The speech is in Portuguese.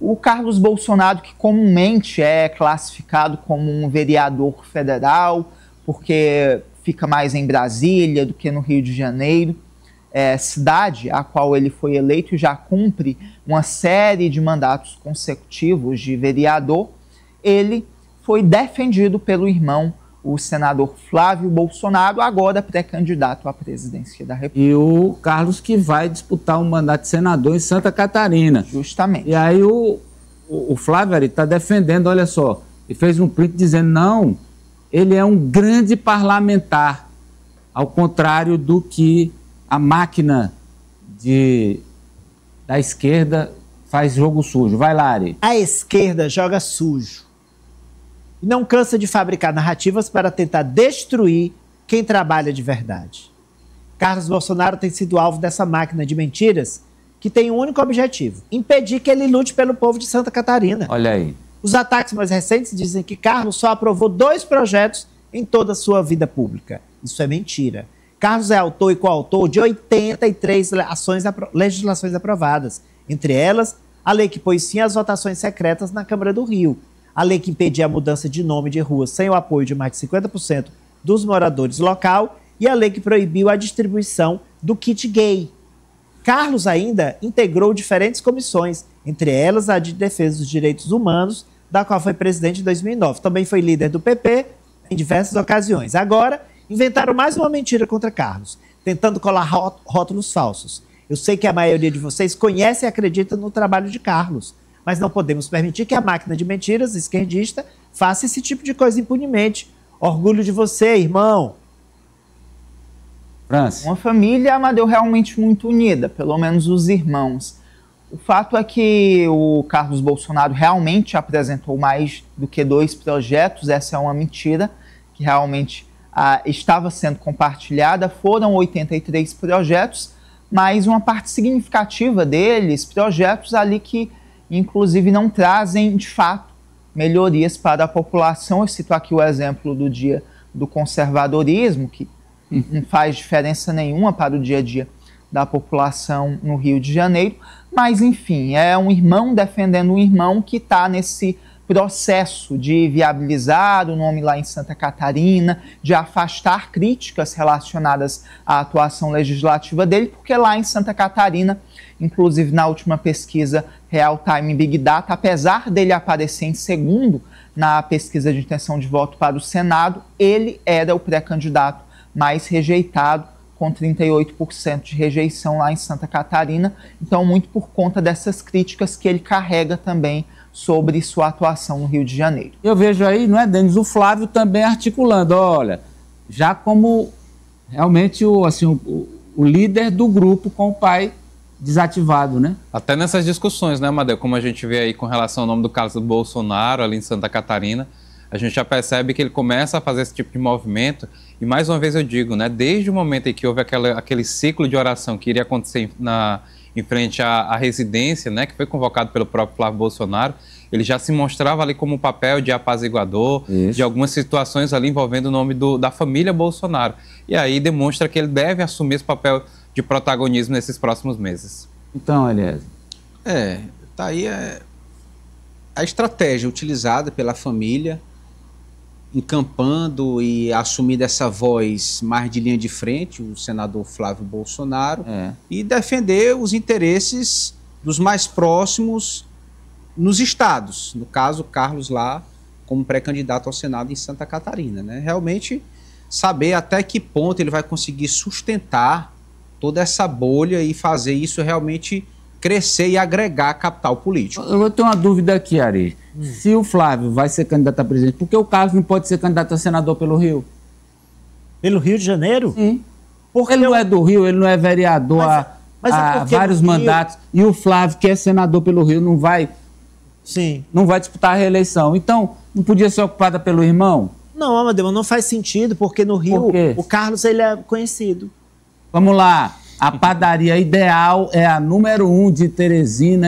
O Carlos Bolsonaro, que comumente é classificado como um vereador federal, porque fica mais em Brasília do que no Rio de Janeiro, cidade a qual ele foi eleito e já cumpre uma série de mandatos consecutivos de vereador, ele foi defendido pelo irmão, o senador Flávio Bolsonaro, agora pré-candidato à presidência da República. E o Carlos que vai disputar um mandato de senador em Santa Catarina. Justamente. E aí o Flávio está defendendo, olha só, e fez um print dizendo, não, ele é um grande parlamentar, ao contrário do que a máquina da esquerda faz jogo sujo. Vai lá, Ari. A esquerda joga sujo. E não cansa de fabricar narrativas para tentar destruir quem trabalha de verdade. Carlos Bolsonaro tem sido alvo dessa máquina de mentiras que tem um único objetivo: impedir que ele lute pelo povo de Santa Catarina. Olha aí. Os ataques mais recentes dizem que Carlos só aprovou 2 projetos em toda a sua vida pública. Isso é mentira. Carlos é autor e coautor de 83 legislações aprovadas. Entre elas, a lei que pôs fim às votações secretas na Câmara do Rio, a lei que impedia a mudança de nome de ruas sem o apoio de mais de 50% dos moradores local e a lei que proibiu a distribuição do kit gay. Carlos ainda integrou diferentes comissões, entre elas a de defesa dos direitos humanos, da qual foi presidente em 2009. Também foi líder do PP em diversas ocasiões. Agora, inventaram mais uma mentira contra Carlos, tentando colar rótulos falsos. Eu sei que a maioria de vocês conhece e acredita no trabalho de Carlos, mas não podemos permitir que a máquina de mentiras esquerdista faça esse tipo de coisa impunemente. Orgulho de você, irmão. França. Uma família, Amadeu, realmente muito unida, pelo menos os irmãos. O fato é que o Carlos Bolsonaro realmente apresentou mais do que 2 projetos, essa é uma mentira, que realmente estava sendo compartilhada. Foram 83 projetos, mas uma parte significativa deles, projetos ali que inclusive não trazem de fato melhorias para a população. Eu cito aqui o exemplo do dia do conservadorismo, que não faz diferença nenhuma para o dia a dia da população no Rio de Janeiro, mas enfim, é um irmão defendendo um irmão que está nesse processo de viabilizar o nome lá em Santa Catarina, de afastar críticas relacionadas à atuação legislativa dele, porque lá em Santa Catarina, inclusive na última pesquisa Real Time Big Data, apesar dele aparecer em segundo na pesquisa de intenção de voto para o Senado, ele era o pré-candidato mais rejeitado, com 38% de rejeição lá em Santa Catarina. Então, muito por conta dessas críticas que ele carrega também sobre sua atuação no Rio de Janeiro. Eu vejo aí, não é, Denis, o Flávio também articulando, olha, já como realmente o líder do grupo com o pai desativado, né? Até nessas discussões, né, Amadeu, como a gente vê aí com relação ao nome do Carlos Bolsonaro ali em Santa Catarina, a gente já percebe que ele começa a fazer esse tipo de movimento. E mais uma vez eu digo, né, desde o momento em que houve aquele ciclo de oração que iria acontecer em frente à residência, né, que foi convocado pelo próprio Flávio Bolsonaro, ele já se mostrava ali como um papel de apaziguador. Isso. De algumas situações ali envolvendo o nome da família Bolsonaro. E aí demonstra que ele deve assumir esse papel de protagonismo nesses próximos meses. Então, aliás. Tá aí a estratégia utilizada pela família, encampando e assumindo essa voz mais de linha de frente, o senador Flávio Bolsonaro, e defender os interesses dos mais próximos nos estados. No caso, Carlos lá como pré-candidato ao Senado em Santa Catarina, né? Realmente saber até que ponto ele vai conseguir sustentar toda essa bolha e fazer isso realmente crescer e agregar capital político. Eu vou ter uma dúvida aqui, Ari. Se o Flávio vai ser candidato a presidente, por que o Carlos não pode ser candidato a senador pelo Rio? Pelo Rio de Janeiro? Sim. Porque ele não é do Rio, ele não é vereador há vários mandatos. E o Flávio, que é senador pelo Rio, não vai disputar a reeleição. Então, não podia ser ocupada pelo irmão? Não, Amadeu, não faz sentido, porque no Rio o Carlos ele é conhecido. Vamos lá. A padaria ideal é a número 1 de Teresina.